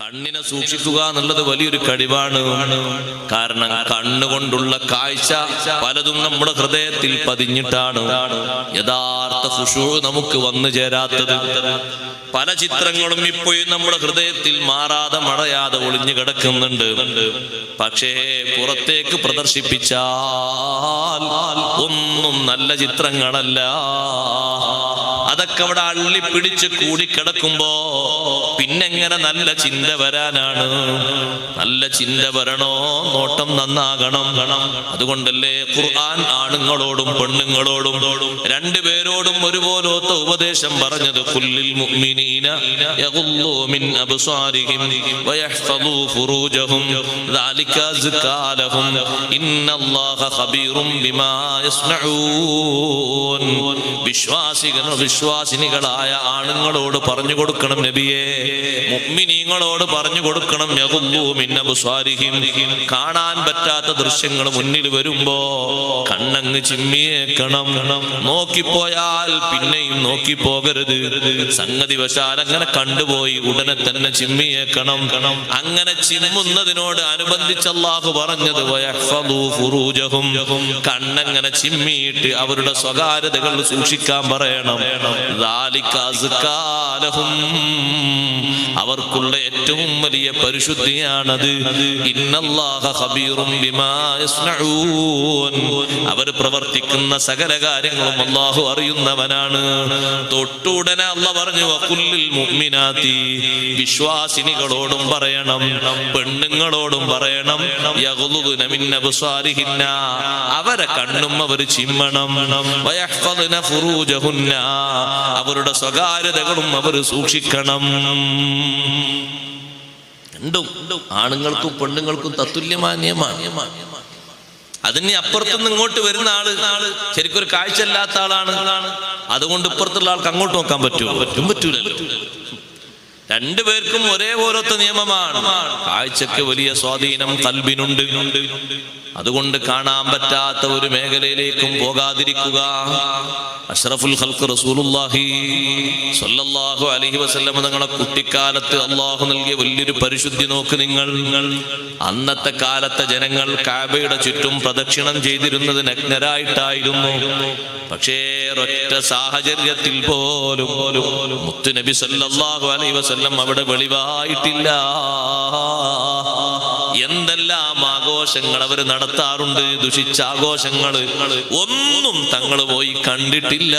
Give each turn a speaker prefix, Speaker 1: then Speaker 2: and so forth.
Speaker 1: കണ്ണിനെ സൂക്ഷിക്കുക എന്നുള്ളത് വലിയൊരു കഴിവാണ്. കാരണം കണ്ണുകൊണ്ടുള്ള കാഴ്ച പലതും നമ്മുടെ ഹൃദയത്തിൽ പതിഞ്ഞിട്ടാണ് യഥാർത്ഥ ഖുശൂ നമുക്ക് വന്നു ചേരാത്തത്. പല ചിത്രങ്ങളും ഇപ്പോഴും നമ്മുടെ ഹൃദയത്തിൽ മാറാതെ മറയാതെ ഒളിഞ്ഞു കിടക്കുന്നുണ്ട്. പക്ഷേ പുറത്തേക്ക് പ്രദർശിപ്പിച്ചാൽ ഒന്നും നല്ല ചിത്രങ്ങളല്ല. അതൊക്കെ അവിടെ അള്ളിപ്പിടിച്ച് കൂടിക്കിടക്കുമ്പോ പിന്നെങ്ങനെ നല്ല ചിന്ത വരാനാണ്? നല്ല ചിന്ത വരണോ, നോട്ടം നന്നാകണം. അതുകൊണ്ടല്ലേ ഖുർആൻ ആണുങ്ങളോടും പെണ്ണുങ്ങളോടും രണ്ടുപേരോടും ഒരുപോലത്തെ ഉപദേശം പറഞ്ഞത്. ഖുല്ലിൽ മുഅ്മിനീന യഗുല്ലൂ മിൻ അബ്സാരിഹിം വയഹ്ഫദൂ ഫുറൂജഹും ദാലിക അസ്കാ ലഹും ഇന്നല്ലാഹ ഖബീറും ബിമാ യസ്നഊൻ. വിശ്വാസിനികളായ ആണുങ്ങളോട് പറഞ്ഞു കൊടുക്കണം നബിയേ, മുഅ്മിനീങ്ങളോട് പറഞ്ഞു കൊടുക്കണം. യഗുല്ലൂ മിൻ അബ്സാരിഹിം, കാണാൻ പറ്റാത്ത ദൃശ്യങ്ങൾ മുന്നിൽ വരുമ്പോ കണ്ണങ്ങ് ചിമ്മിയേക്കണം. നോക്കിപ്പോയാൽ പിന്നെയും നോക്കിപ്പോകരുത്. സംഗതി വശാൽ അങ്ങനെ കണ്ടുപോയി ഉടനെ തന്നെ ചിമ്മിയേക്കണം. അങ്ങനെ ചിമ്മുന്നതിനോട് അനുബന്ധിച്ച് അല്ലാഹു പറഞ്ഞത് വയഹ്ഫദൂ ഫുറൂജഹും, കണ്ണങ്ങനെ ചിമ്മിയിട്ട് അവരുടെ സ്വകാര്യതകൾ സൂക്ഷിക്കാൻ പറയണം. ദാലിക അസ്കാ ലഹും, അവർക്കുള്ള ഏറ്റവും വലിയ പരിശുദ്ധിയാണത്. ഇന്നല്ലാഹ ഖബീറും ബിമാ യസ്നഊൻ, അവർ പ്രവർത്തിക്കുന്ന സകല കാര്യങ്ങളും അല്ലാഹു അറിയുന്നവനാണ്. തൊട്ടുടനെ അല്ലാഹു പറഞ്ഞു വഖുല്ലിൽ മുഅ്മിനാതി, വിശ്വാസിനികളോടും പറയണം, പെണ്ണുങ്ങളോടും പറയണം. യഗ്ളുദുന മിൻ അബ്സാരിഹിന്ന, അവരെ കണ്ണും അവർ ചിമ്മണം. വയഹ്ഫദ്ന ഫുറൂജഹുന്ന, അവരുടെ സ്വകാര്യതകളും അവർ സൂക്ഷിക്കണം. രണ്ടും ആണുങ്ങൾക്കും പെണ്ണുങ്ങൾക്കും തത്തുല്യമായ നിയമമാണ്. അതിന് അപ്പുറത്തുനിന്ന് ഇങ്ങോട്ട് വരുന്ന ആള് ശരിക്കൊരു കാഴ്ചയില്ലാത്ത ആളാണ്. അതുകൊണ്ട് ഇപ്പുറത്തുള്ള ആൾക്ക് അങ്ങോട്ട് നോക്കാൻ പറ്റുമോ? പറ്റൂലല്ലോ. രണ്ടുപേർക്കും ഒരേപോലത്തെ നിയമമാണ്. കാഴ്ചക്ക് വലിയ സ്വാധീനം ഖൽബിനുണ്ട്. അതുകൊണ്ട് കാണാൻ പറ്റാത്ത ഒരു മേഖലയിലേക്കും പോകാതിരിക്കുക. അഷ്റഫുൽ ഖൽഖ് റസൂലുള്ളാഹി സ്വല്ലല്ലാഹു അലൈഹി വസല്ലം തങ്ങളെ കുട്ടിക്കാലത്ത് അല്ലാഹു നൽകിയ വലിയൊരു പരിശുദ്ധി നോക്ക് നിങ്ങൾ. അന്നത്തെ കാലത്തെ ജനങ്ങൾ കഅബയുടെ ചുറ്റും പ്രദക്ഷിണം ചെയ്തിരുന്നത് നഗ്നരായിട്ടായിരുന്നു. പക്ഷേ ഒരൊറ്റ സാഹചര്യത്തിൽ പോലും മുത്തുനബി സ്വല്ലല്ലാഹു അലൈഹി വസല്ലം അവിടെ വെളിവായിട്ടില്ല. എന്തെല്ലാം ആഘോഷങ്ങൾ അവർ നടത്താറുണ്ട്, ദുഷിച്ച ആഘോഷങ്ങൾ ഒന്നും തങ്ങൾ പോയി കണ്ടിട്ടില്ല.